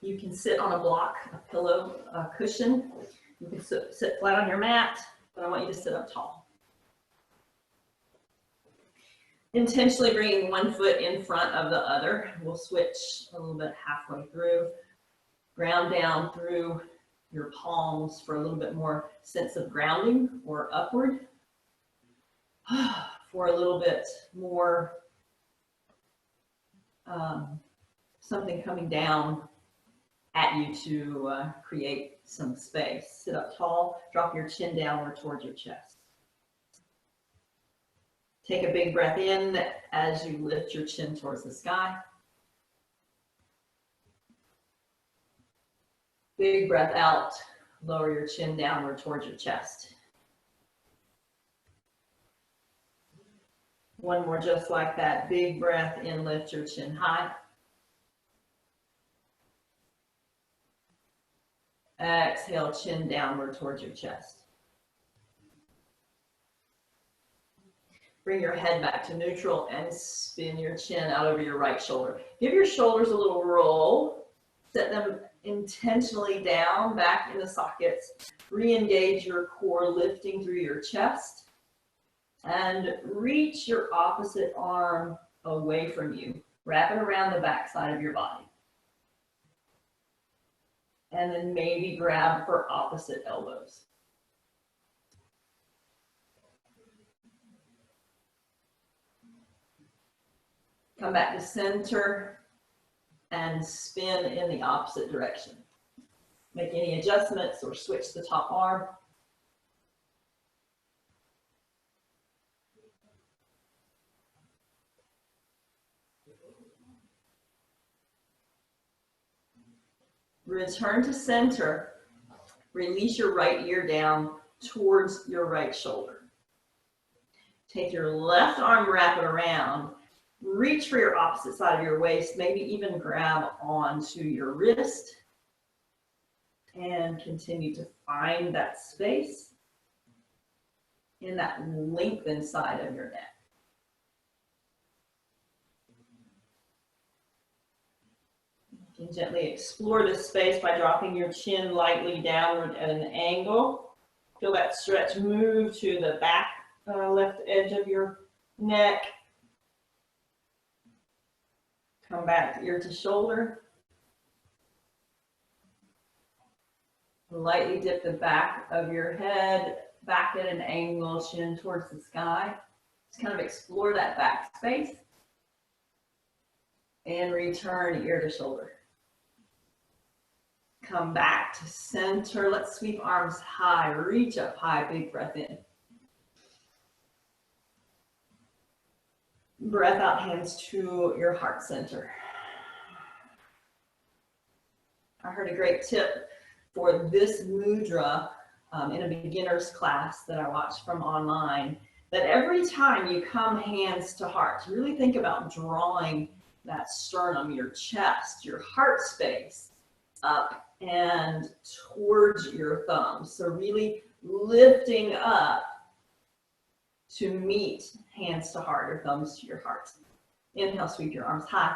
You can sit on a block, a pillow, a cushion. You can sit flat on your mat, but I want you to sit up tall. Intentionally bringing one foot in front of the other. We'll switch a little bit halfway through. Ground down through your palms for a little bit more sense of grounding, or upward for a little bit more something coming down at you to create some space. Sit up tall, drop your chin downward towards your chest. Take a big breath in as you lift your chin towards the sky. Big breath out, lower your chin downward towards your chest. One more just like that. Big breath in, lift your chin high. Exhale, chin downward towards your chest. Bring your head back to neutral and spin your chin out over your right shoulder. Give your shoulders a little roll. Set them intentionally down, back in the sockets. Re-engage your core, lifting through your chest. And reach your opposite arm away from you. Wrap it around the back side of your body. And then maybe grab for opposite elbows. Come back to center and spin in the opposite direction. Make any adjustments or switch the top arm. Return to center. Release your right ear down towards your right shoulder. Take your left arm, wrap it around. Reach for your opposite side of your waist, maybe even grab onto your wrist. And continue to find that space in that lengthened side of your neck. You can gently explore this space by dropping your chin lightly downward at an angle. Feel that stretch move to the back left edge of your neck. Come back ear to shoulder. Lightly dip the back of your head back at an angle, chin towards the sky. Just kind of explore that back space. And return ear to shoulder. Come back to center. Let's sweep arms high. Reach up high. Big breath in. Breath out, hands to your heart center. I heard a great tip for this mudra in a beginner's class that I watched from online, that every time you come hands to heart, really think about drawing that sternum, your chest, your heart space up and towards your thumbs. So really lifting up to meet hands to heart or thumbs to your heart. Inhale, sweep your arms high.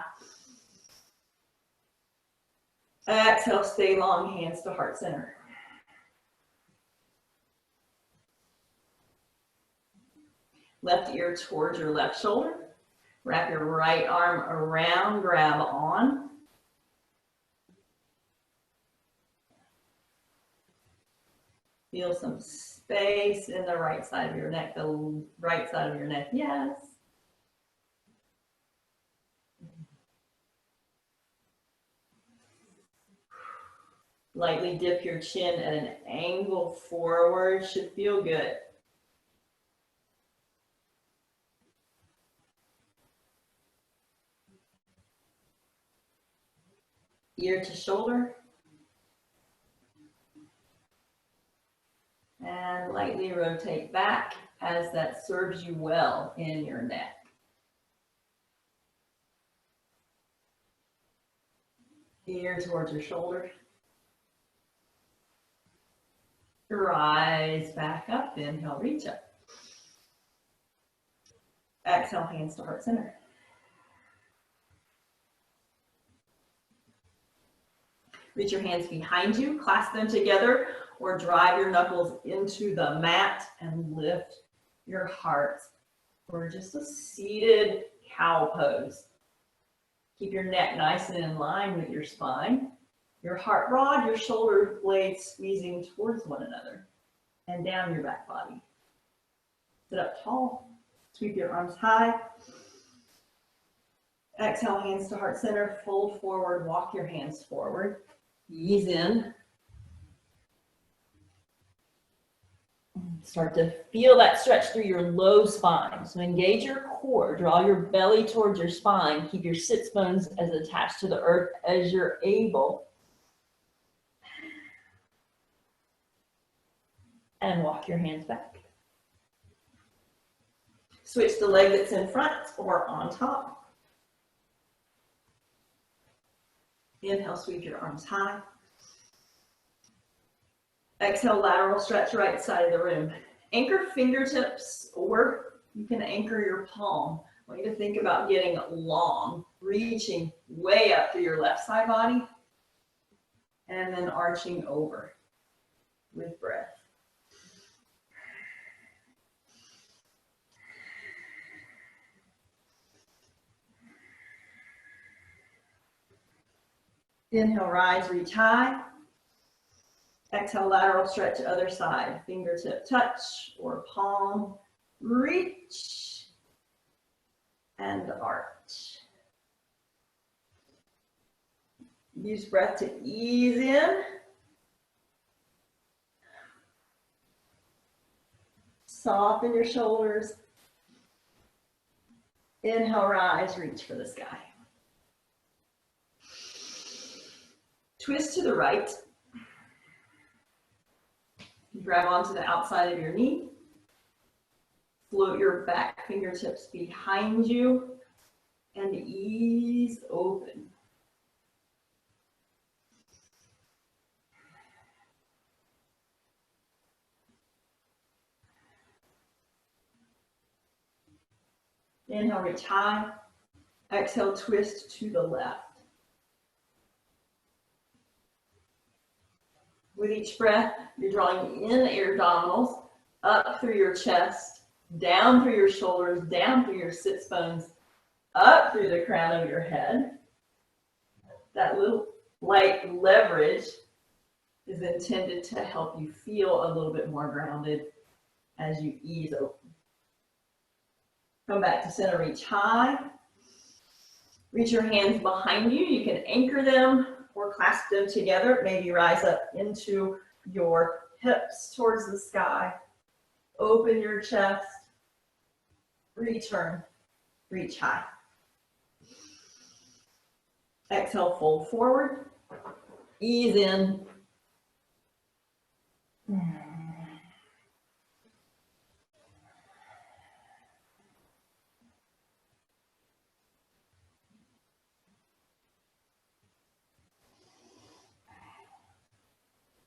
Exhale, stay long, hands to heart center. Left ear towards your left shoulder. Wrap your right arm around, grab on. Feel some space in the right side of your neck, the right side of your neck, yes. Lightly dip your chin at an angle forward, should feel good. Ear to shoulder. And lightly rotate back as that serves you well in your neck. Ear towards your shoulder. Rise back up, inhale, reach up. Exhale, hands to heart center. Reach your hands behind you, clasp them together, or drive your knuckles into the mat and lift your heart for just a seated cow pose. Keep your neck nice and in line with your spine. Your heart broad, your shoulder blades squeezing towards one another and down your back body. Sit up tall, sweep your arms high. Exhale, hands to heart center, fold forward, walk your hands forward. Ease in. Start to feel that stretch through your low spine. So engage your core, draw your belly towards your spine. Keep your sits bones as attached to the earth as you're able. And walk your hands back. Switch the leg that's in front or on top. Inhale, sweep your arms high. Exhale, lateral stretch right side of the room. Anchor fingertips, or you can anchor your palm. I want you to think about getting long, reaching way up through your left side body, and then arching over with breath. Inhale, rise, reach high. Exhale, lateral stretch to other side. Fingertip touch or palm, reach and arch. Use breath to ease in. Soften your shoulders. Inhale, rise, reach for the sky. Twist to the right. Grab onto the outside of your knee. Float your back fingertips behind you and ease open. Inhale, reach high. Exhale, twist to the left. With each breath, you're drawing in your abdominals, up through your chest, down through your shoulders, down through your sits bones, up through the crown of your head. That little light leverage is intended to help you feel a little bit more grounded as you ease open. Come back to center, reach high. Reach your hands behind you. You can anchor them or clasp them together. Maybe rise up into your hips towards the sky. Open your chest. Return. Reach high. Exhale, fold forward. Ease in.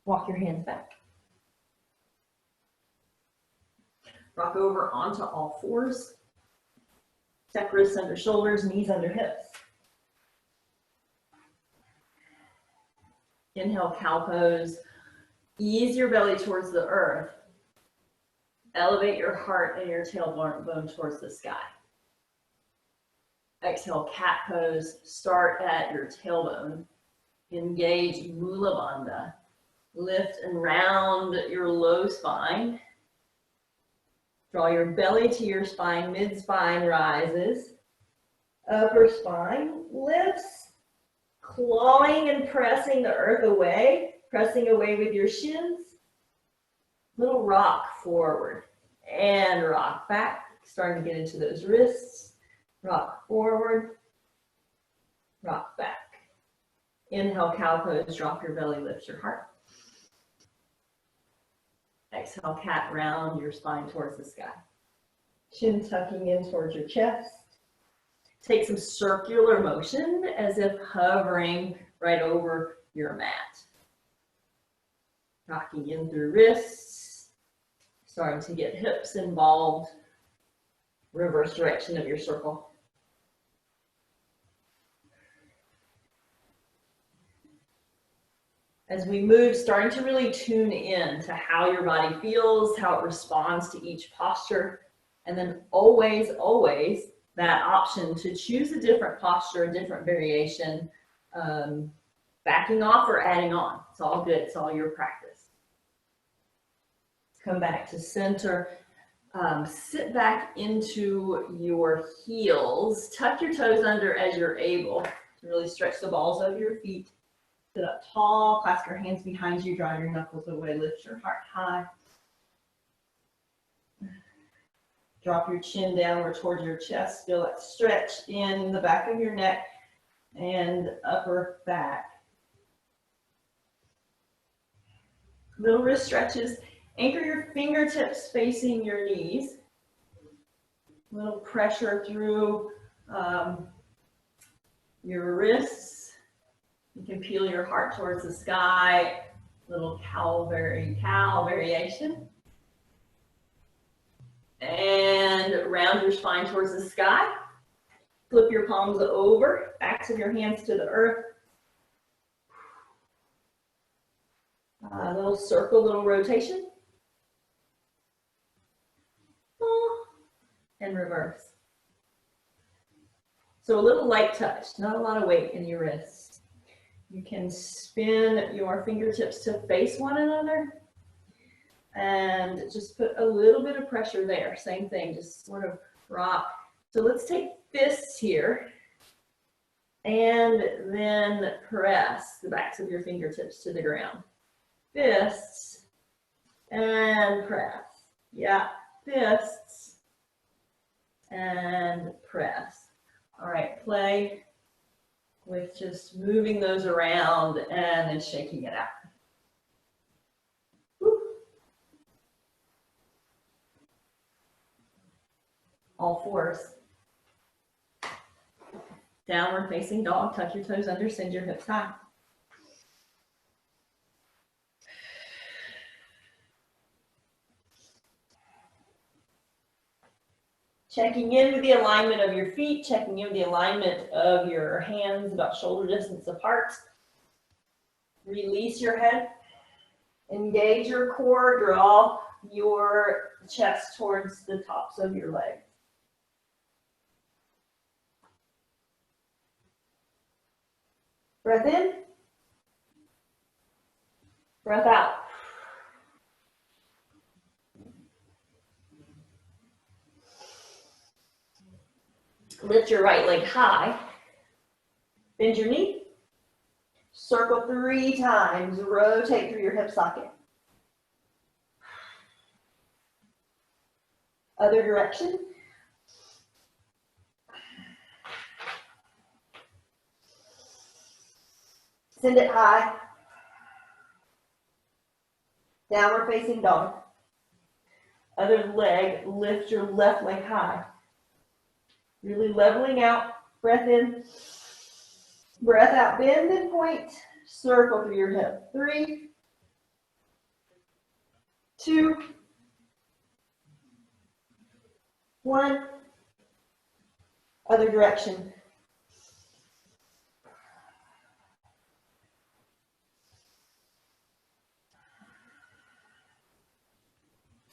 Walk your hands back. Rock over onto all fours. Step wrists under shoulders, knees under hips. Inhale, cow pose. Ease your belly towards the earth. Elevate your heart and your tailbone towards the sky. Exhale, cat pose. Start at your tailbone. Engage Mula Bandha. Lift and round your low spine. Draw your belly to your spine, mid-spine rises. Upper spine lifts, clawing and pressing the earth away, pressing away with your shins. Little rock forward and rock back, starting to get into those wrists. Rock forward, rock back. Inhale, cow pose, drop your belly, lift your heart. Exhale, cat, round your spine towards the sky. Chin tucking in towards your chest. Take some circular motion as if hovering right over your mat. Rocking in through wrists. Starting to get hips involved. Reverse direction of your circle. As we move, starting to really tune in to how your body feels, how it responds to each posture, and then always, always that option to choose a different posture, a different variation, backing off or adding on. It's all good. It's all your practice. Come back to center. Sit back into your heels. Tuck your toes under as you're able to really stretch the balls of your feet. Sit up tall, clasp your hands behind you, drive your knuckles away, lift your heart high. Drop your chin downward towards your chest. Feel that stretch in the back of your neck and upper back. Little wrist stretches. Anchor your fingertips facing your knees. Little pressure through your wrists. You can peel your heart towards the sky. Little cow variation. And round your spine towards the sky. Flip your palms over, backs of your hands to the earth. A little circle, little rotation. And reverse. So a little light touch, not a lot of weight in your wrists. You can spin your fingertips to face one another and just put a little bit of pressure there. Same thing, just sort of rock. So let's take fists here and then press the backs of your fingertips to the ground. Fists and press. Yeah, fists and press. All right, play with just moving those around and then shaking it out. Woo. All fours. Downward facing dog, tuck your toes under, send your hips high. Checking in with the alignment of your feet, checking in with the alignment of your hands about shoulder distance apart. Release your head. Engage your core, draw your chest towards the tops of your legs. Breath in. Breath out. Lift your right leg high. Bend your knee. Circle 3 times. Rotate through your hip socket. Other direction. Send it high. Downward facing dog. Other leg, lift your left leg high. Really leveling out. Breath in. Breath out. Bend and point. Circle through your hip. 3, 2, 1. Other direction.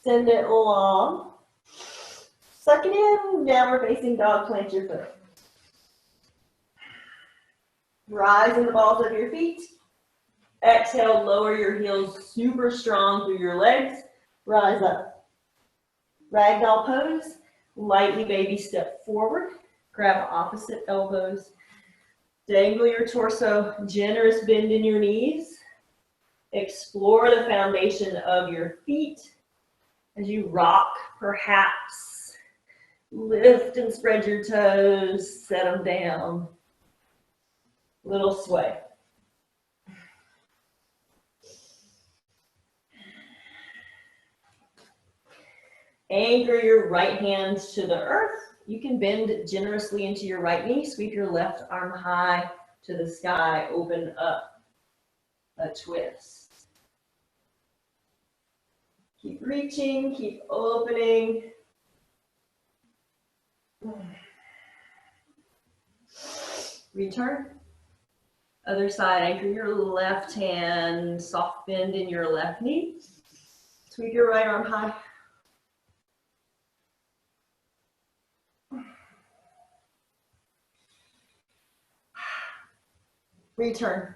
Send it long. Suck it in. Downward facing dog. Plant your foot. Rise in the balls of your feet. Exhale, lower your heels super strong through your legs. Rise up. Ragdoll pose. Lightly baby step forward. Grab opposite elbows. Dangle your torso. Generous bend in your knees. Explore the foundation of your feet as you rock, perhaps. Lift and spread your toes. Set them down. Little sway. Anchor your right hand to the earth. You can bend generously into your right knee. Sweep your left arm high to the sky. Open up a twist. Keep reaching, keep opening. Return. Other side, anchor your left hand, soft bend in your left knee. Sweep your right arm high. Return.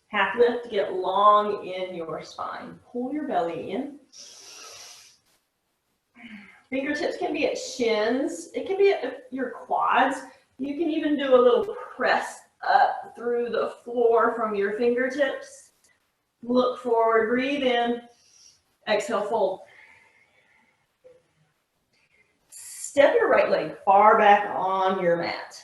Half lift, get long in your spine. Pull your belly in. Fingertips can be at shins. It can be at your quads. You can even do a little press up through the floor from your fingertips. Look forward, breathe in. Exhale, fold. Step your right leg far back on your mat.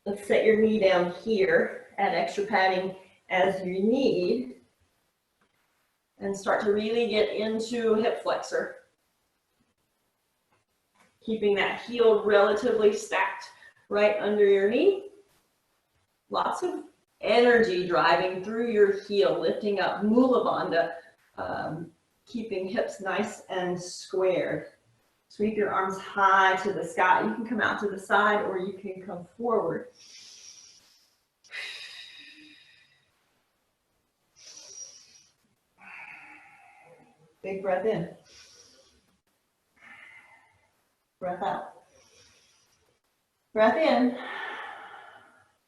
Let's set your knee down here. Add extra padding as you need. And start to really get into hip flexor. Keeping that heel relatively stacked right under your knee. Lots of energy driving through your heel, lifting up Mula Bandha, keeping hips nice and squared. Sweep your arms high to the sky. You can come out to the side or you can come forward. Big breath in. Breath out. Breath in.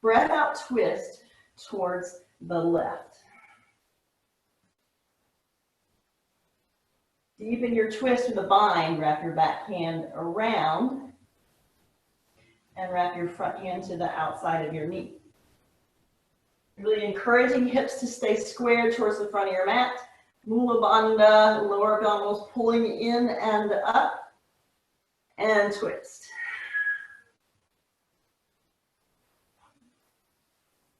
Breath out, twist towards the left. Deepen your twist with a bind. Wrap your back hand around and wrap your front hand to the outside of your knee. Really encouraging hips to stay squared towards the front of your mat. Mula Bandha, lower abdominals pulling in and up, and twist.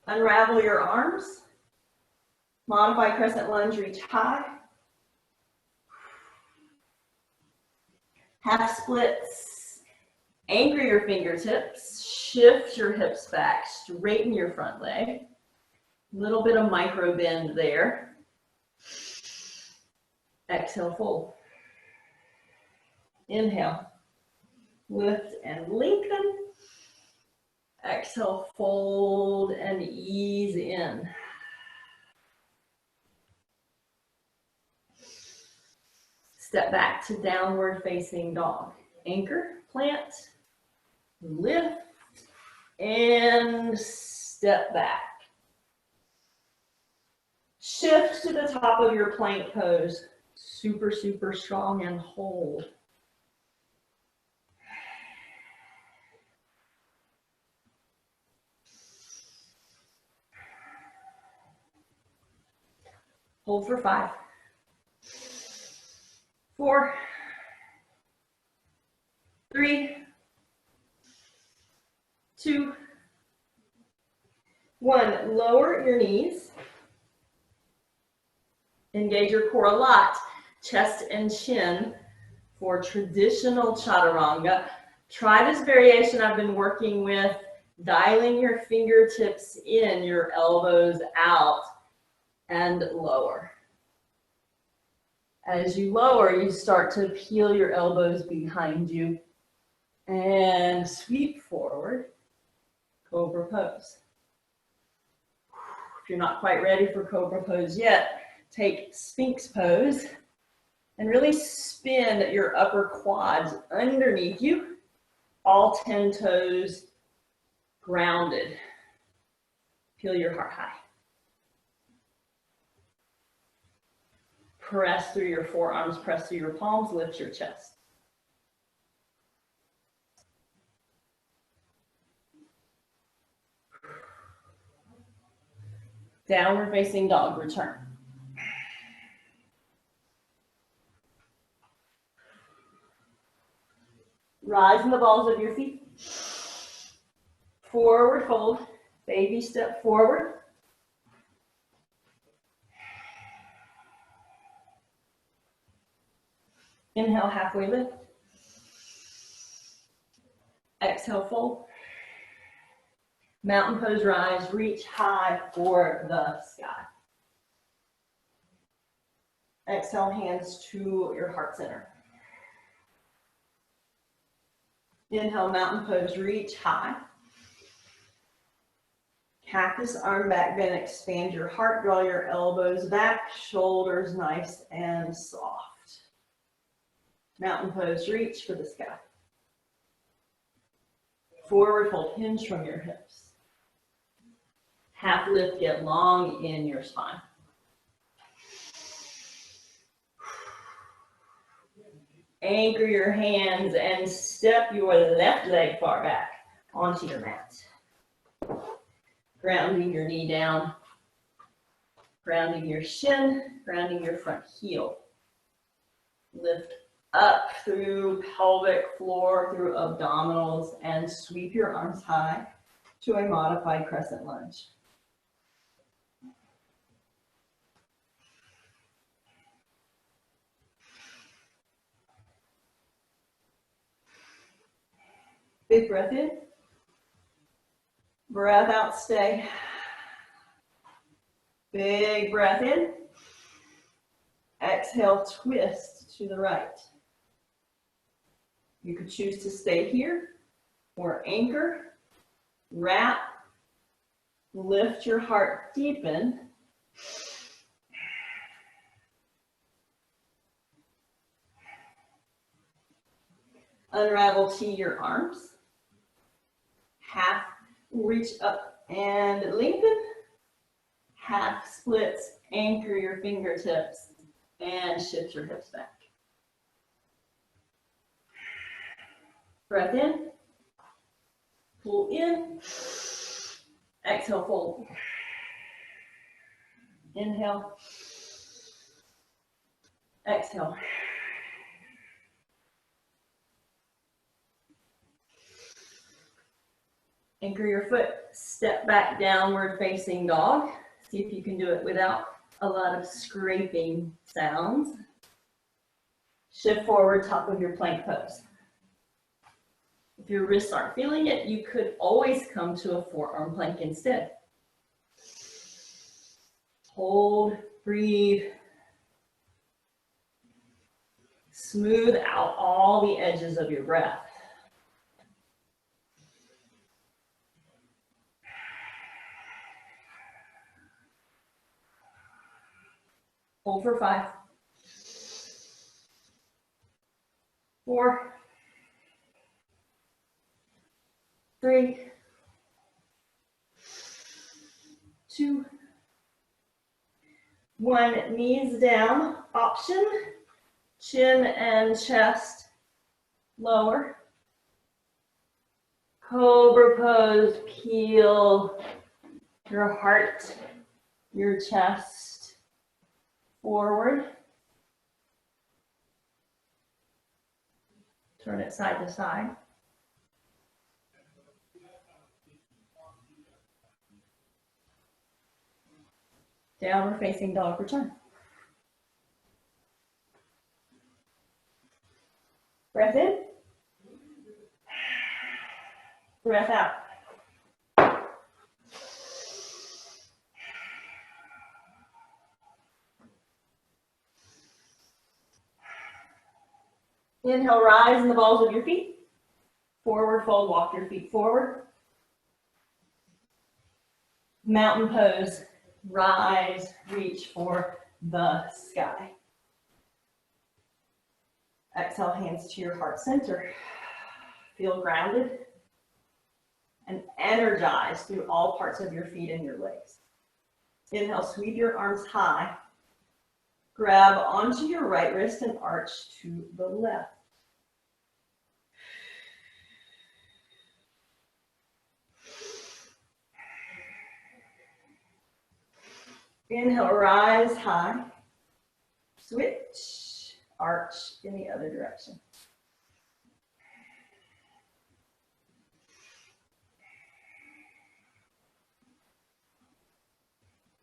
Unravel your arms. Modify crescent lunge, reach high. Half splits. Anchor your fingertips. Shift your hips back. Straighten your front leg. A little bit of micro bend there. Exhale, fold. Inhale. Lift and lengthen. Exhale, fold and ease in. Step back to downward facing dog. Anchor, plant, lift, and step back. Shift to the top of your plank pose. Super, super strong, and hold. Hold for 5, 4, 3, 2, 1. Lower your knees. Engage your core a lot. Chest and chin for traditional chaturanga. Try this variation I've been working with, dialing your fingertips in, your elbows out, and lower. As you lower, you start to peel your elbows behind you and sweep forward, cobra pose. If you're not quite ready for cobra pose yet, take sphinx pose and really spin your upper quads underneath you, all 10 toes grounded. Peel your heart high. Press through your forearms, press through your palms, lift your chest. Downward facing dog, return. Rise in the balls of your feet. Forward fold, baby step forward. Inhale, halfway lift. Exhale, fold. Mountain pose, rise, reach high for the sky. Exhale, hands to your heart center. Inhale, mountain pose, reach high. Cactus arm back bend, expand your heart, draw your elbows back, shoulders nice and soft. Mountain pose, reach for the sky. Forward fold, hinge from your hips. Half lift, get long in your spine. Anchor your hands and step your left leg far back onto your mat. Grounding your knee down, grounding your shin, grounding your front heel. Lift up through pelvic floor, through abdominals, and sweep your arms high to a modified crescent lunge. Big breath in. Breath out, stay. Big breath in. Exhale, twist to the right. You could choose to stay here or anchor, wrap, lift your heart, deepen. Unravel to your arms. Half reach up and lengthen. Half splits, anchor your fingertips and shift your hips back. Breath in, pull in, exhale, fold. Inhale, exhale. Anchor your foot, step back, downward facing dog. See if you can do it without a lot of scraping sounds. Shift forward, top of your plank pose. If your wrists aren't feeling it, you could always come to a forearm plank instead. Hold, breathe. Smooth out all the edges of your breath. Hold for 5, 4, 3, 2, 1. Knees down, option, chin and chest lower. Cobra pose, peel your heart, your chest forward. Turn it side to side. Downward facing dog return. Breath in. Breath out. Inhale, rise in the balls of your feet. Forward fold, walk your feet forward. Mountain pose, rise, reach for the sky. Exhale, hands to your heart center. Feel grounded and energized through all parts of your feet and your legs. Inhale, sweep your arms high. Grab onto your right wrist and arch to the left. Inhale, rise high. Switch, arch in the other direction.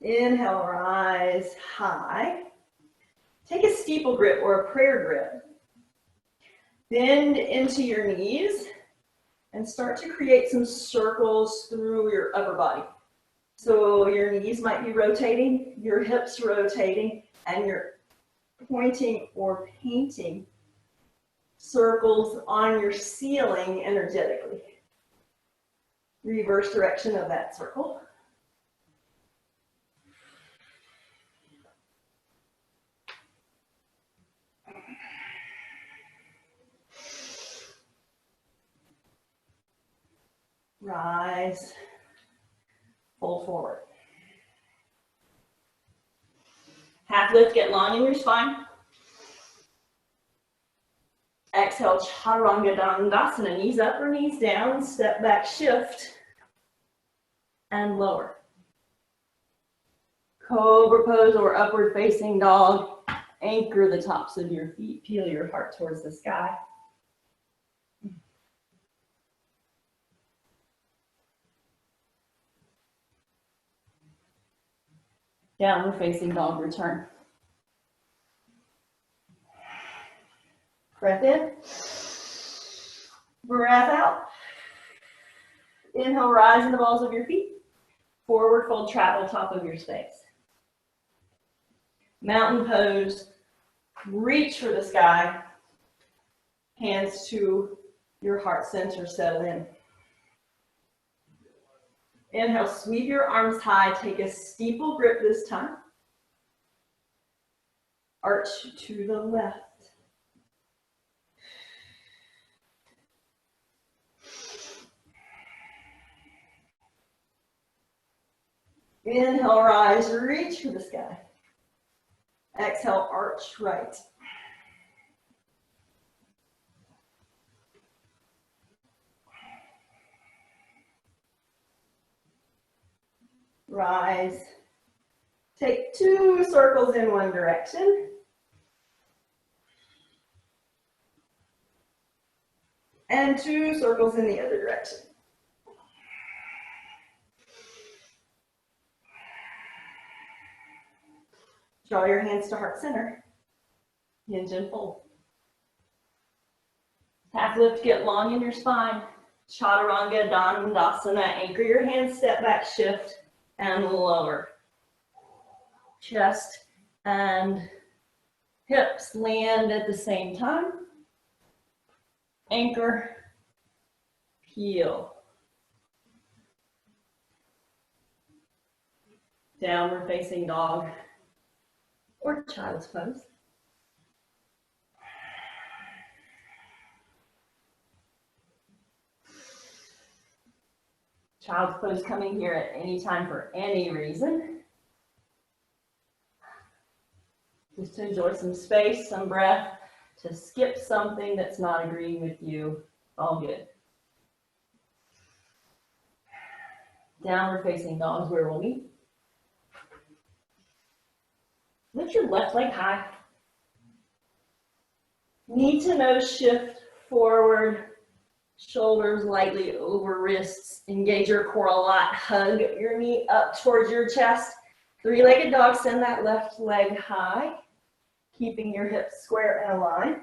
Inhale, rise high. Take a steeple grip or a prayer grip. Bend into your knees and start to create some circles through your upper body. So your knees might be rotating, your hips rotating, and you're pointing or painting circles on your ceiling energetically. Reverse direction of that circle. rise, fold forward. Half lift, get long in your spine. Exhale, Chaturanga Dandasana, knees up or knees down, step back, shift, and lower. Cobra pose or upward facing dog. Anchor the tops of your feet, peel your heart towards the sky. Downward facing dog, return. Breath in. Breath out. Inhale, rise in the balls of your feet. Forward fold, travel top of your space. Mountain pose, reach for the sky. Hands to your heart center, settle in. Inhale, sweep your arms high, take a steeple grip this time. Arch to the left. Inhale, rise, reach for the sky. Exhale, arch right. Rise. Take 2 circles in one direction. And 2 circles in the other direction. Draw your hands to heart center. Hinge and fold. Half lift, get long in your spine. Chaturanga Dandasana, anchor your hands, step back, shift, and lower. Chest and hips land at the same time. Anchor, peel. Downward facing dog or child's pose. Child's pose coming here at any time for any reason. Just to enjoy some space, some breath, to skip something that's not agreeing with you. All good. Downward facing dog is where we'll meet. Lift your left leg high. Knee to nose shift forward. Shoulders lightly over wrists. Engage your core a lot. Hug your knee up towards your chest. 3-legged dog, send that left leg high. Keeping your hips square and aligned.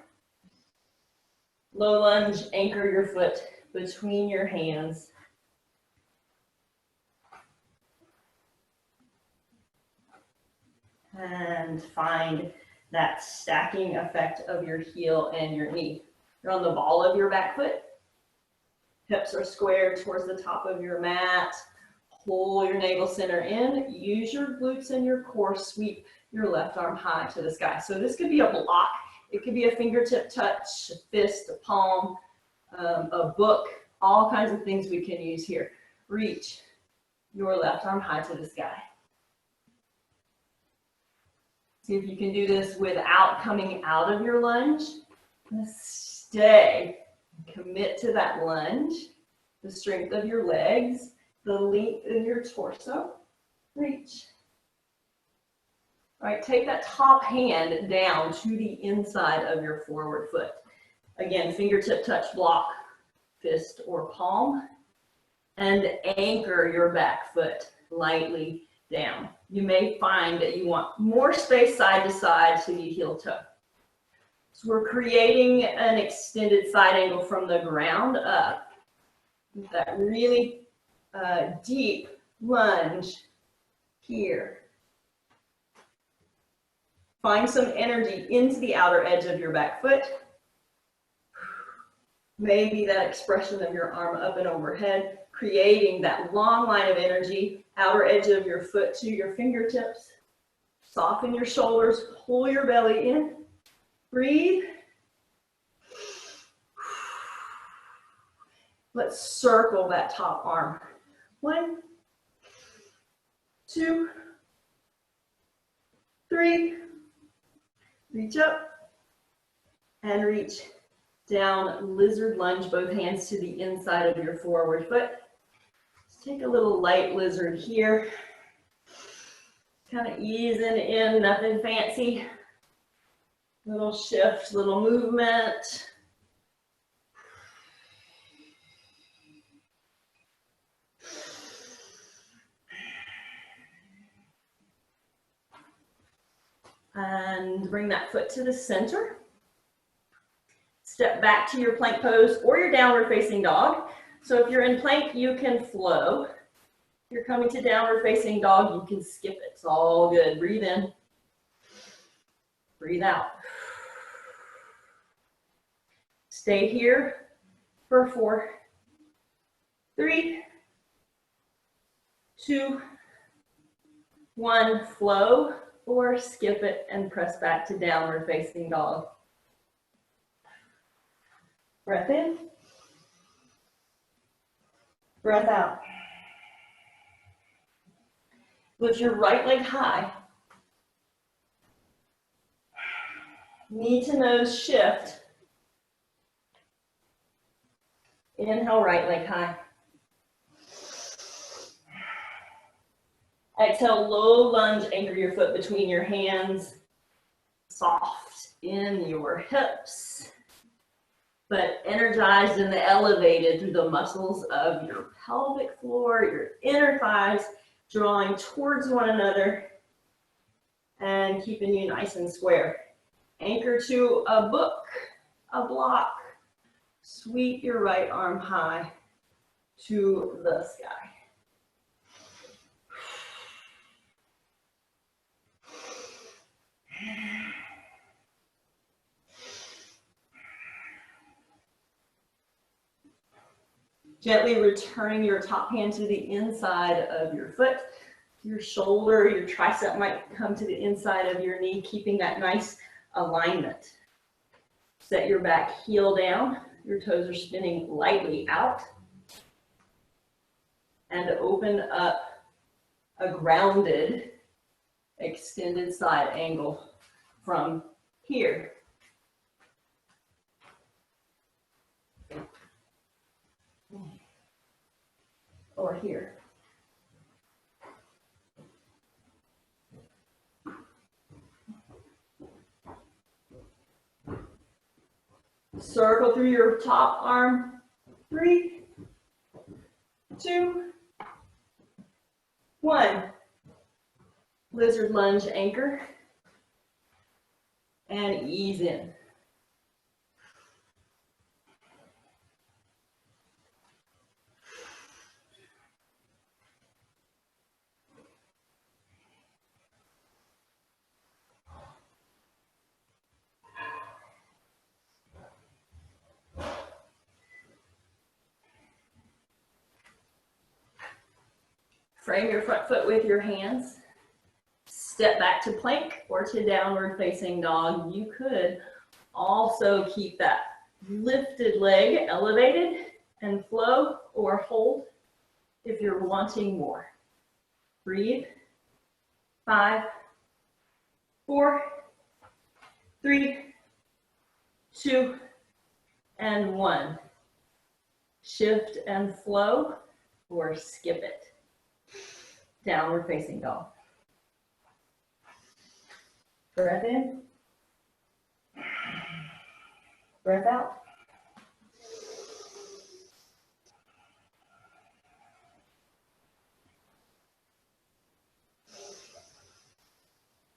Low lunge, anchor your foot between your hands. And find that stacking effect of your heel and your knee. You're on the ball of your back foot. Hips are squared towards the top of your mat. Pull your navel center in. Use your glutes and your core. Sweep your left arm high to the sky. So this could be a block. It could be a fingertip touch, a fist, a palm, a book. All kinds of things we can use here. Reach your left arm high to the sky. See if you can do this without coming out of your lunge. Stay. Commit to that lunge. The strength of your legs, the length of your torso. Reach. All right, take that top hand down to the inside of your forward foot. Again, fingertip touch block, fist or palm. And anchor your back foot lightly down. You may find that you want more space side to side so you heel toe. So we're creating an extended side angle from the ground up with that really deep lunge here. Find some energy into the outer edge of your back foot. Maybe that expression of your arm up and overhead, creating that long line of energy, outer edge of your foot to your fingertips. Soften your shoulders, pull your belly in. Breathe. Let's circle that top arm. 1, 2, 3. Reach up and reach down. Lizard lunge, both hands to the inside of your forward foot. Let's take a little light lizard here. Kind of easing in, nothing fancy. Little shift, little movement. And bring that foot to the center. Step back to your plank pose or your downward facing dog. So if you're in plank, you can flow. If you're coming to downward facing dog, you can skip it. It's all good. Breathe in. Breathe out. Stay here for 4, 3, 2, 1. Flow or skip it and press back to downward facing dog. Breath in. Breath out. Lift your right leg high. Knee to nose shift. Inhale, right leg high. Exhale, low lunge, anchor your foot between your hands. Soft in your hips, but energized and elevated through the muscles of your pelvic floor, your inner thighs, drawing towards one another and keeping you nice and square. Anchor to a book, a block. Sweep your right arm high to the sky. Gently returning your top hand to the inside of your foot. Your shoulder, your tricep might come to the inside of your knee, keeping that nice alignment. Set your back heel down. Your toes are spinning lightly out. And open up a grounded, extended side angle from here. Or here. Circle through your top arm. 3, 2, 1. Lizard lunge anchor. And ease in. Frame your front foot with your hands. Step back to plank or to downward facing dog. You could also keep that lifted leg elevated and flow, or hold if you're wanting more. Breathe. 5, 4, 3, 2, and 1. Shift and flow or skip it. Downward facing dog. Breath in. Breath out.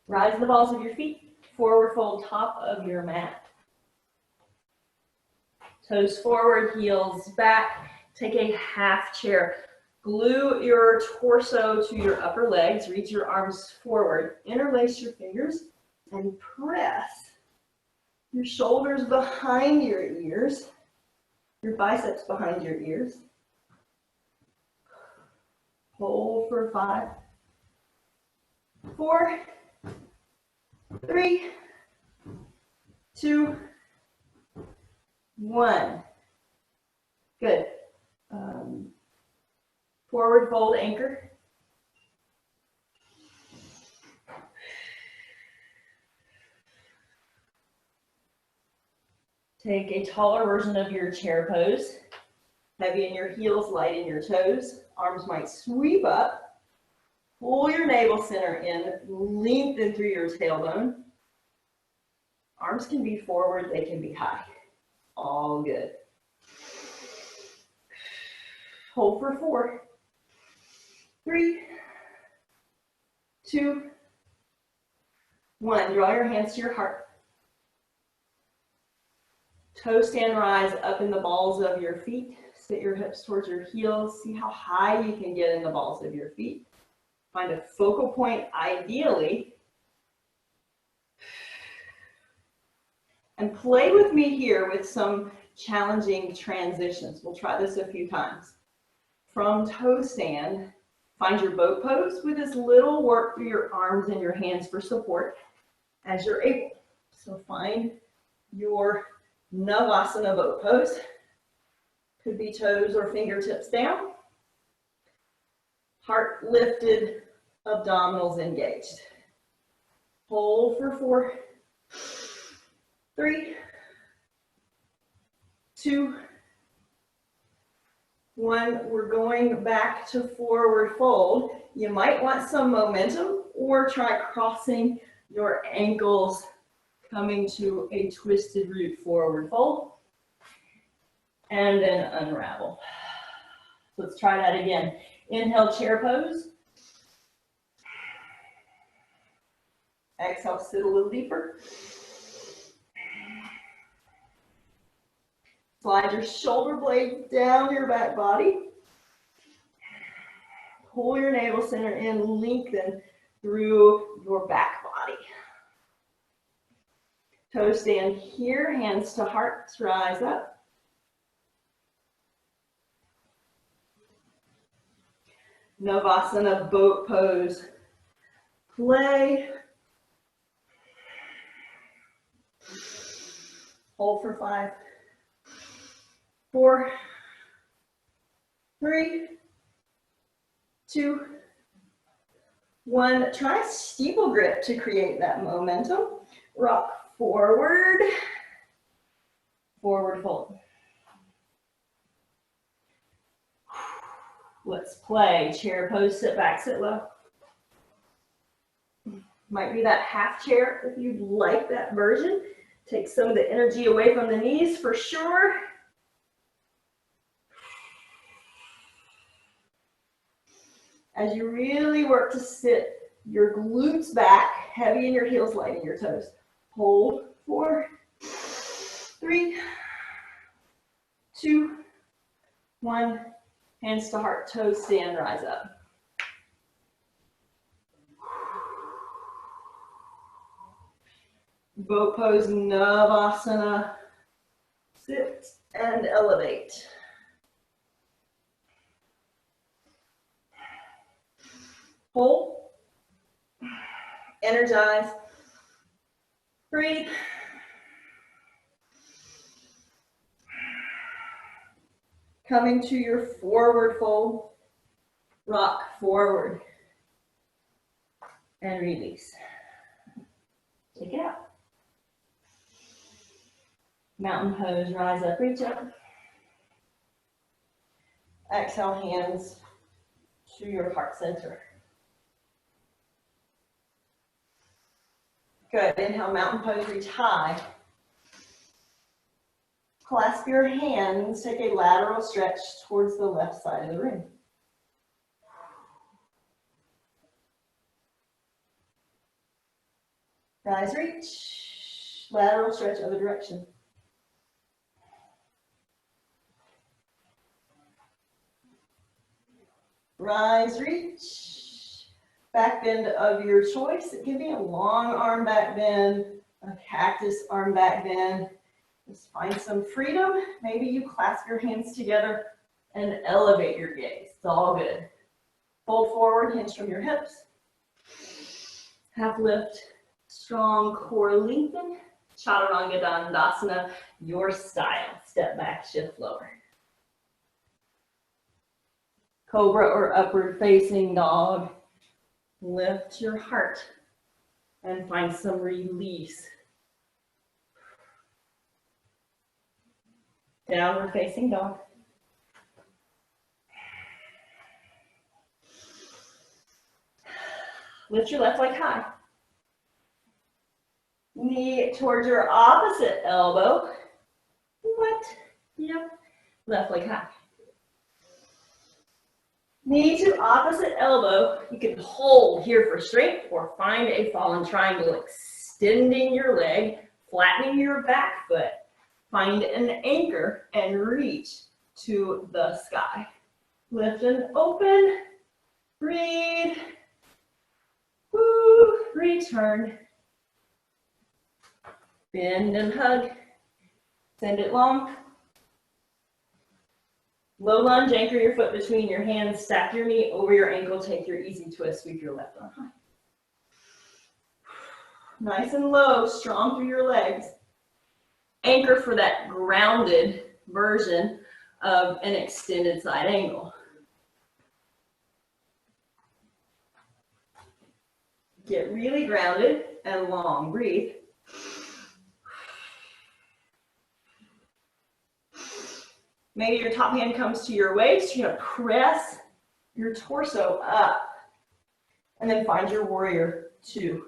Rise the balls of your feet. Forward fold top of your mat. Toes forward, heels back. Take a half chair. Glue your torso to your upper legs. Reach your arms forward. Interlace your fingers and press your shoulders behind your ears. Your biceps behind your ears. Hold for 5, 4, 3, 2, 1. Good. Forward fold anchor. Take a taller version of your chair pose. Heavy in your heels, light in your toes. Arms might sweep up. Pull your navel center in, lengthen through your tailbone. Arms can be forward, they can be high. All good. Hold for 4, 3, 2, 1. Draw your hands to your heart. Toe stand rise up in the balls of your feet. Sit your hips towards your heels. See how high you can get in the balls of your feet. Find a focal point, ideally. And play with me here with some challenging transitions. We'll try this a few times. From toe stand, find your boat pose with as little work through your arms and your hands for support as you're able. So find your Navasana boat pose. Could be toes or fingertips down. Heart lifted, abdominals engaged. Hold for 4, 3, 2, 1. We're going back to forward fold. You might want some momentum or try crossing your ankles, coming to a twisted root forward fold, and then unravel. Let's try that again. Inhale, chair pose. Exhale, sit a little deeper. Slide your shoulder blade down your back body. Pull your navel center in, lengthen through your back body. Toe stand here, hands to hearts, rise up. Navasana boat pose. Play. Hold for 5, 4, 3, 2, 1. Try steeple grip to create that momentum. Rock forward, forward fold. Let's play chair pose, sit back, sit low. Might be that half chair if you'd like that version. Take some of the energy away from the knees for sure. As you really work to sit your glutes back, heavy in your heels, light in your toes. Hold 4, 3, 2, 1. Hands to heart, toes stand, rise up. Boat pose, Navasana. Sit and elevate. Hold. Energize. Breathe. Coming to your forward fold. Rock forward. And release. Take it out. Mountain pose, rise up, reach up. Exhale, hands to your heart center. Good, inhale, mountain pose, reach high. Clasp your hands, take a lateral stretch towards the left side of the room. Rise, reach, lateral stretch other direction. Rise, reach, back bend of your choice. It can be a long arm back bend, a cactus arm back bend. Just find some freedom. Maybe you clasp your hands together and elevate your gaze. It's all good. Fold forward, hinge from your hips. Half lift, strong core lengthen. Chaturanga Dandasana, your style. Step back, shift lower. Cobra or upward facing dog. Lift your heart and find some release. Downward facing dog. Lift your left leg high. Knee towards your opposite elbow. What? Yep. Left leg high. Knee to opposite elbow. You can hold here for strength or find a fallen triangle, extending your leg, flattening your back foot. Find an anchor and reach to the sky. Lift and open. Breathe. Woo. Return. Bend and hug. Send it long. Low lunge, anchor your foot between your hands, stack your knee over your ankle, take your easy twist, sweep your left arm high. Nice and low, strong through your legs. Anchor for that grounded version of an extended side angle. Get really grounded and long. Breathe. Maybe your top hand comes to your waist. You're going to press your torso up. And then find your warrior two.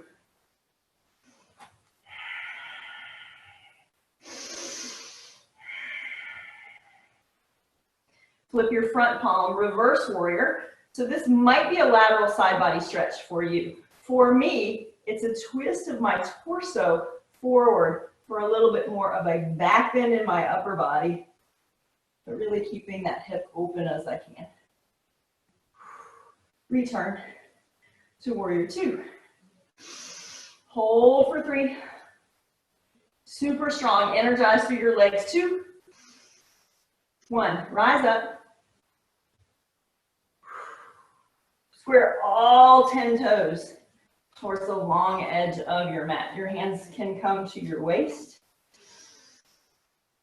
Flip your front palm, reverse warrior. So this might be a lateral side body stretch for you. For me, it's a twist of my torso forward for a little bit more of a back bend in my upper body, but really keeping that hip open as I can. Return to warrior two. Hold for three. Super strong, energize through your legs. 2, 1, rise up. Square all 10 toes towards the long edge of your mat. Your hands can come to your waist,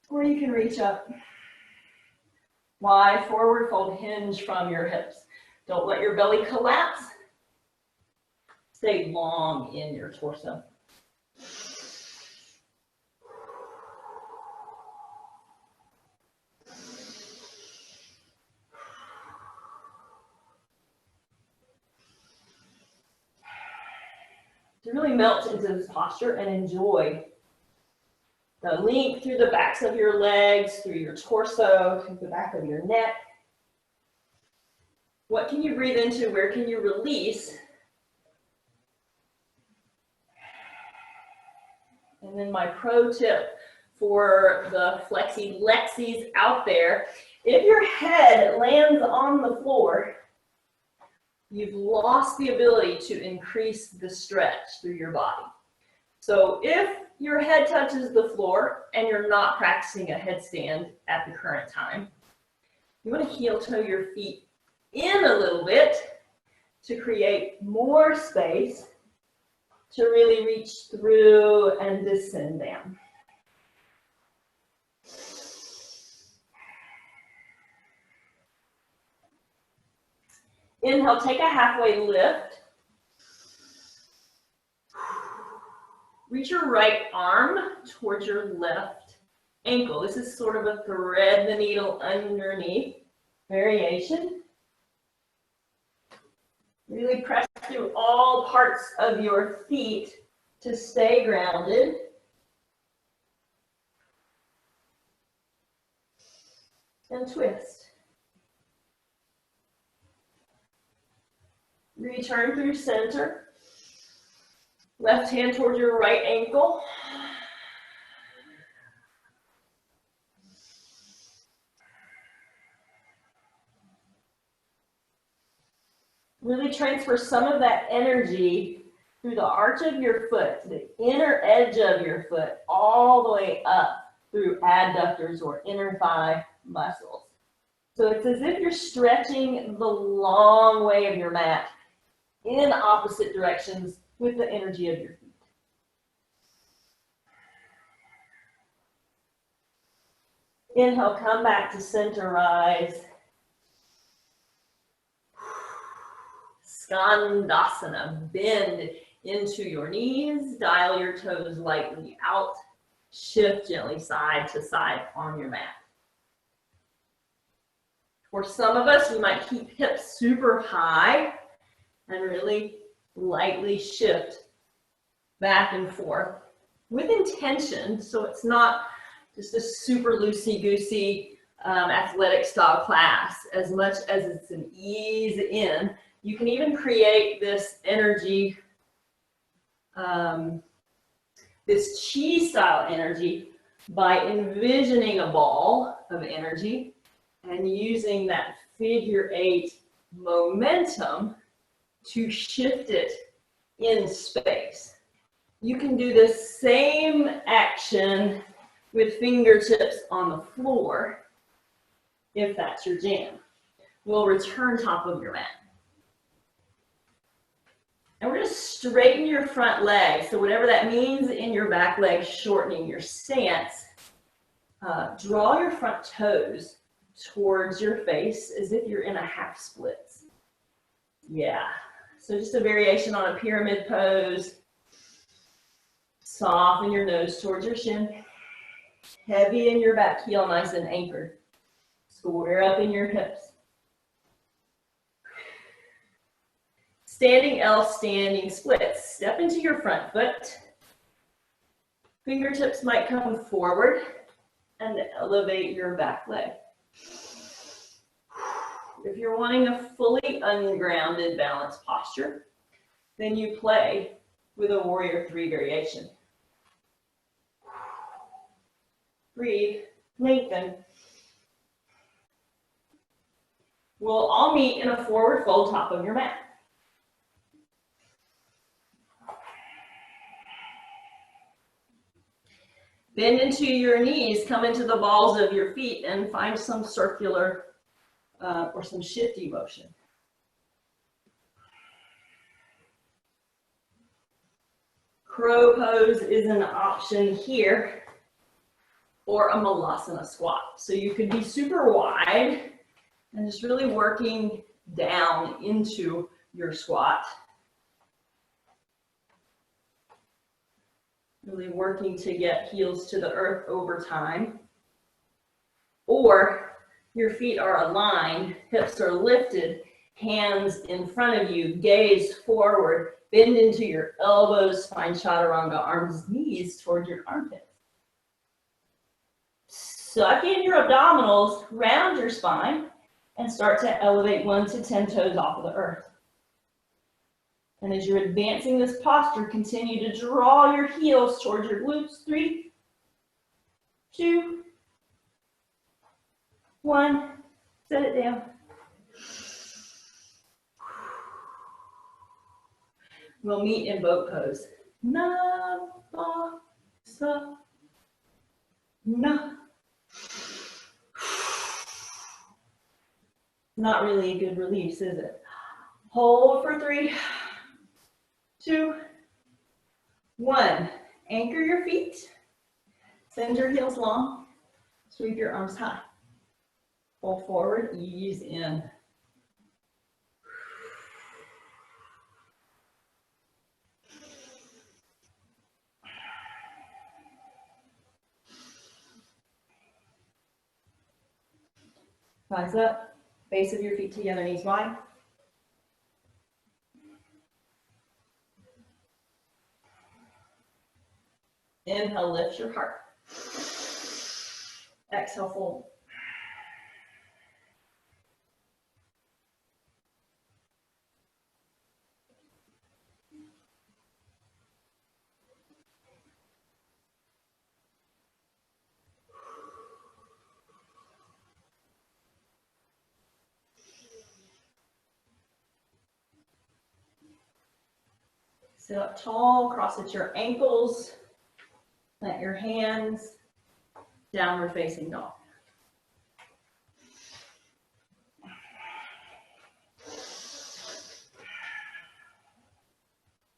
or you can reach up. Wide forward fold, hinge from your hips. Don't let your belly collapse. Stay long in your torso. To really melt into this posture and enjoy the length through the backs of your legs, through your torso, through the back of your neck. What can you breathe into? Where can you release? And then my pro tip for the flexi lexies out there, if your head lands on the floor, you've lost the ability to increase the stretch through your body. So if your head touches the floor and you're not practicing a headstand at the current time, you want to heel toe your feet in a little bit to create more space to really reach through and descend down. Inhale, take a halfway lift. Reach your right arm towards your left ankle. This is sort of a thread the needle underneath variation. Really press through all parts of your feet to stay grounded. And twist. Return through center. Left hand towards your right ankle. Really transfer some of that energy through the arch of your foot, to the inner edge of your foot, all the way up through adductors or inner thigh muscles. So it's as if you're stretching the long way of your mat in opposite directions with the energy of your feet. Inhale, come back to center rise. Skandasana. Bend into your knees, dial your toes lightly out, shift gently side to side on your mat. For some of us, we might keep hips super high and really lightly shift back and forth with intention, so it's not just a super loosey-goosey athletic style class as much as it's an ease in. You can even create this energy, this chi style energy by envisioning a ball of energy and using that figure 8 momentum to shift it in space. You can do the same action with fingertips on the floor if that's your jam. We'll return top of your mat. And we're going to straighten your front leg. So whatever that means in your back leg, shortening your stance. Draw your front toes towards your face as if you're in a half splits. Yeah. So just a variation on a pyramid pose. Soften your nose towards your shin. Heavy in your back heel, nice and anchored. Square up in your hips. Standing L, standing splits. Step into your front foot. Fingertips might come forward and elevate your back leg. If you're wanting a fully ungrounded balanced posture, then you play with a warrior 3 variation. Breathe, lengthen. We'll all meet in a forward fold top of your mat. Bend into your knees, come into the balls of your feet and find some circular or some shifty motion. Crow pose is an option here, or a malasana squat. So you could be super wide and just really working down into your squat. Really working to get heels to the earth over time. Or your feet are aligned, hips are lifted, hands in front of you, gaze forward, bend into your elbows, find chaturanga, arms, knees toward your armpits. Suck in your abdominals, round your spine, and start to elevate 1 to 10 toes off of the earth. And as you're advancing this posture, continue to draw your heels towards your glutes. 3, 2, 1. Set it down. We'll meet in boat pose. Na, ba, sa, na. Not really a good release, is it? Hold for 3, 2, 1. Anchor your feet. Send your heels long. Sweep your arms high. Pull forward, ease in. Rise up, base of your feet together, knees wide. Inhale, lift your heart. Exhale, fold. Sit up tall, cross at your ankles. Plant your hands, downward facing dog.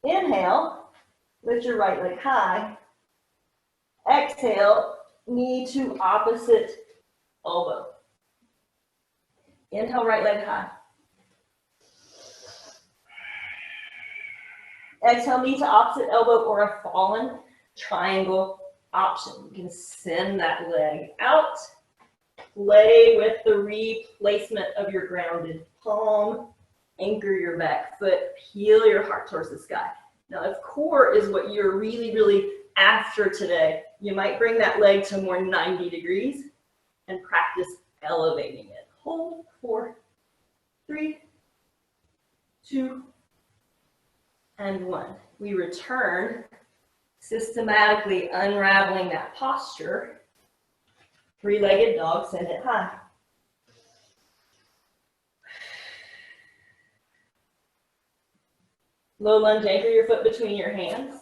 Inhale, lift your right leg high. Exhale, knee to opposite elbow. Inhale, right leg high. Exhale, knee to opposite elbow or a fallen triangle option. You can send that leg out. Play with the replacement of your grounded palm. Anchor your back foot. Peel your heart towards the sky. Now, if core is what you're really, really after today, you might bring that leg to more 90 degrees and practice elevating it. Hold 4, 3, 2, and 1. We return, systematically unraveling that posture. Three-legged dog, send it high. Low lunge, anchor your foot between your hands.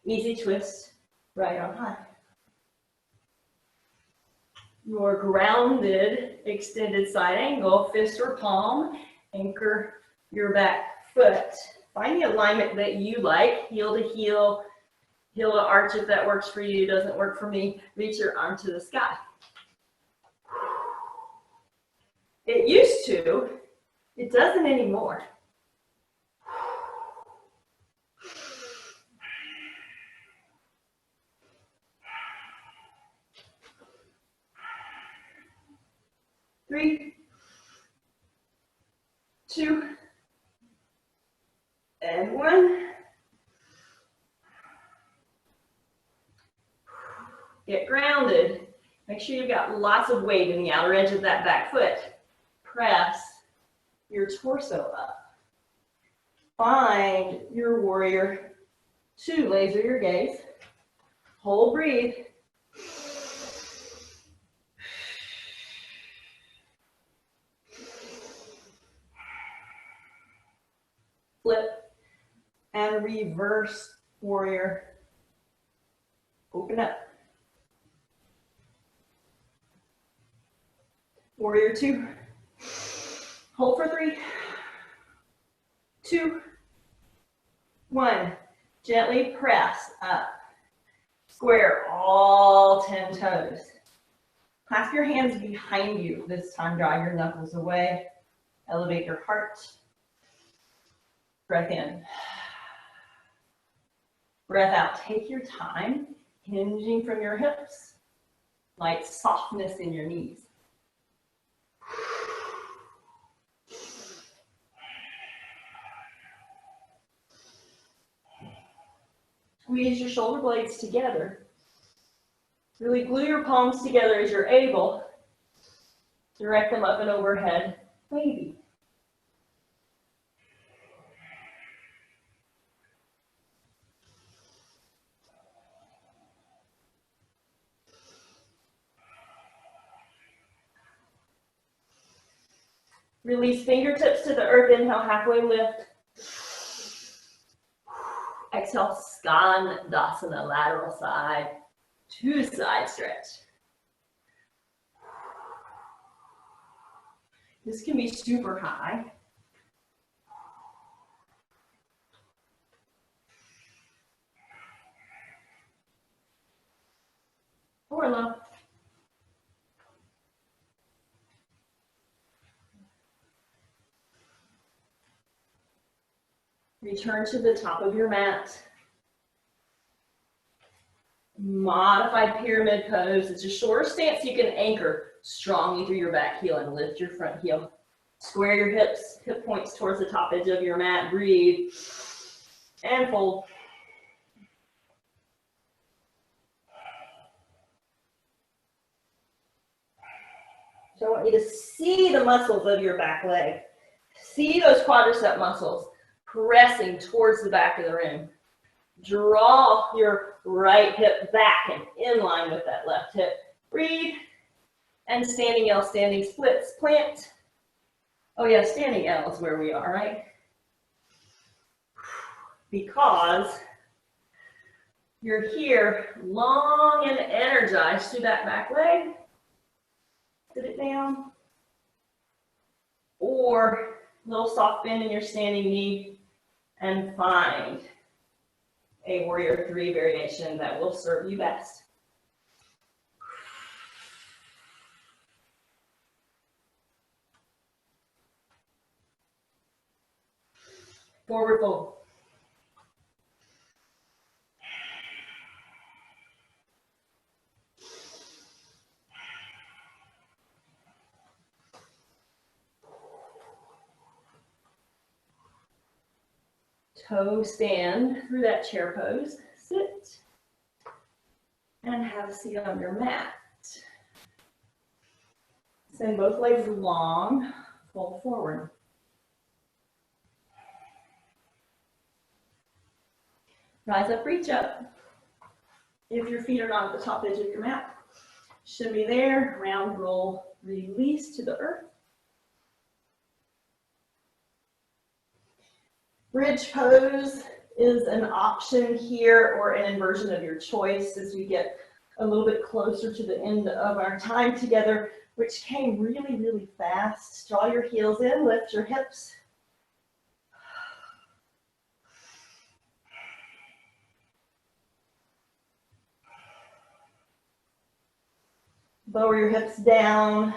Easy twist, right arm high. Your grounded extended side angle, fist or palm, anchor your back foot. Find the alignment that you like, heel to heel, heel to arch if that works for you, doesn't work for me. Reach your arm to the sky. It used to, it doesn't anymore. Three, 2, and 1. Get grounded. Make sure you've got lots of weight in the outer edge of that back foot. Press your torso up. Find your warrior 2. Laser your gaze. Hold, breathe. Flip and reverse warrior. Open up. Warrior 2. Hold for 3, 2, 1. Gently press up. Square all 10 toes. Clasp your hands behind you. This time, draw your knuckles away. Elevate your heart. Breath in. Breath out. Take your time, hinging from your hips. Light softness in your knees. Squeeze your shoulder blades together. Really glue your palms together as you're able. Direct them up and overhead, wavy. Release fingertips to the earth. Inhale, halfway lift. Exhale, Skandasana, lateral side to side stretch. This can be super high. Or low. Return to the top of your mat. Modified pyramid pose. It's a shorter stance. You can anchor strongly through your back heel and lift your front heel. Square your hips, hip points towards the top edge of your mat. Breathe and fold. So I want you to see the muscles of your back leg. See those quadricep muscles pressing towards the back of the room. Draw your right hip back and in line with that left hip. Breathe. And standing L, standing splits, plant. Oh yeah, standing L is where we are, right? Because you're here, long and energized through that back leg. Sit it down. Or a little soft bend in your standing knee and find a warrior 3 variation that will serve you best. Forward fold. toe stand through that chair pose. Sit and have a seat on your mat. Send both legs long, fold forward. Rise up, reach up. If your feet are not at the top edge of your mat, shimmy there, round roll, release to the earth. Bridge pose is an option here, or an inversion of your choice as we get a little bit closer to the end of our time together, which came really, really fast. Draw your heels in, lift your hips. Lower your hips down.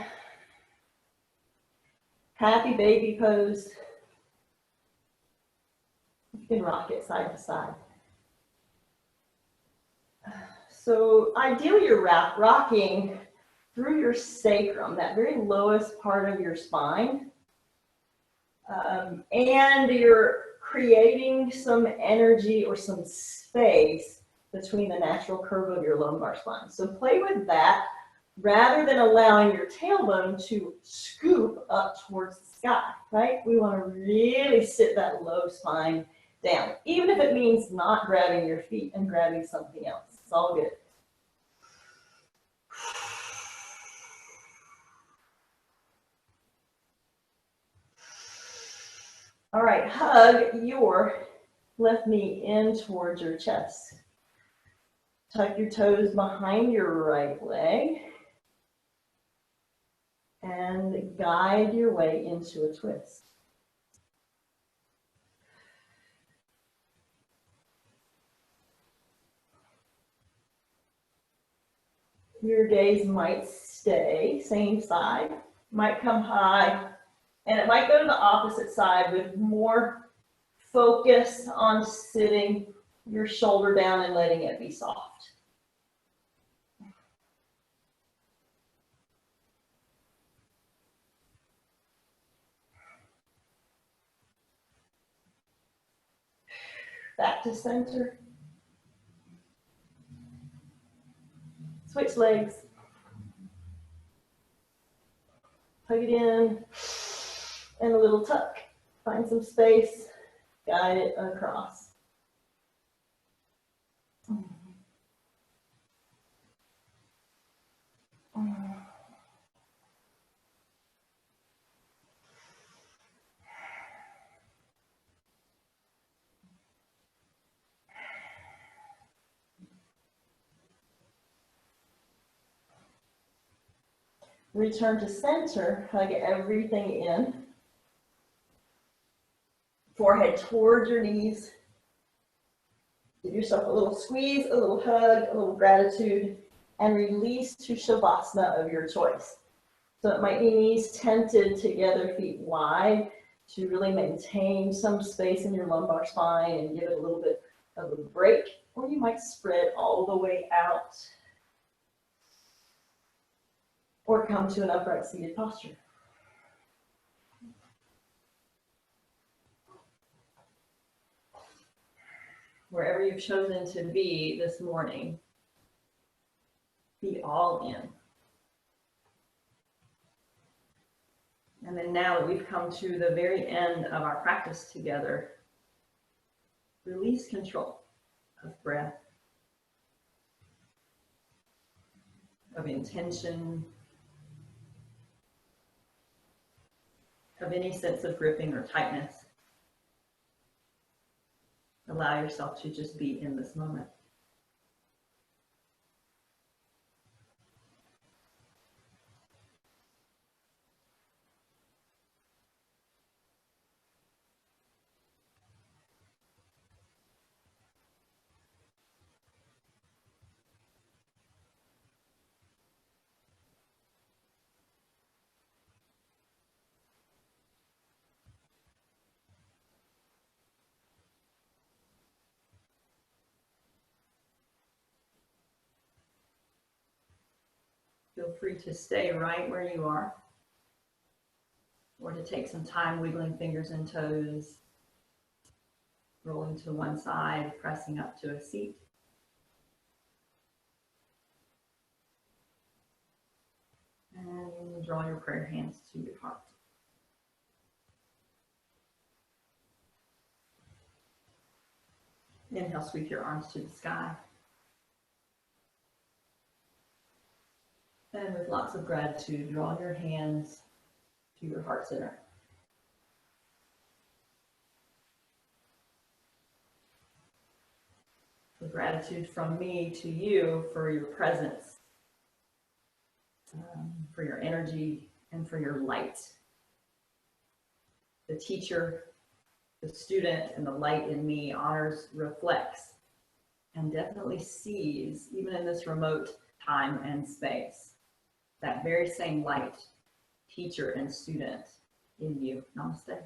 Happy baby pose. You can rock it side to side. So ideally you're rocking through your sacrum, that very lowest part of your spine. And you're creating some energy or some space between the natural curve of your lumbar spine. So play with that rather than allowing your tailbone to scoop up towards the sky, right? We want to really sit that low spine down, even if it means not grabbing your feet and grabbing something else. It's all good. All right, hug your left knee in towards your chest. Tuck your toes behind your right leg and guide your way into a twist. Your gaze might stay same side, might come high, and it might go to the opposite side with more focus on sitting your shoulder down and letting it be soft. Back to center. Switch legs. Hug it in and a little tuck. Find some space, guide it across. Return to center, hug everything in. Forehead towards your knees. Give yourself a little squeeze, a little hug, a little gratitude, and release to Shavasana of your choice. So it might be knees tented together, feet wide, to really maintain some space in your lumbar spine and give it a little bit of a break. Or you might spread all the way out or come to an upright seated posture. Wherever you've chosen to be this morning, be all in. And then now that we've come to the very end of our practice together, release control of breath, of intention, of any sense of gripping or tightness. Allow yourself to just be in this moment. Feel free to stay right where you are, or to take some time wiggling fingers and toes, rolling to one side, pressing up to a seat. And draw your prayer hands to your heart. Inhale, sweep your arms to the sky. And with lots of gratitude, draw your hands to your heart center. The gratitude from me to you for your presence, for your energy, and for your light. The teacher, the student, and the light in me honors, reflects, and definitely sees, even in this remote time and space, that very same light, teacher and student in you. Namaste.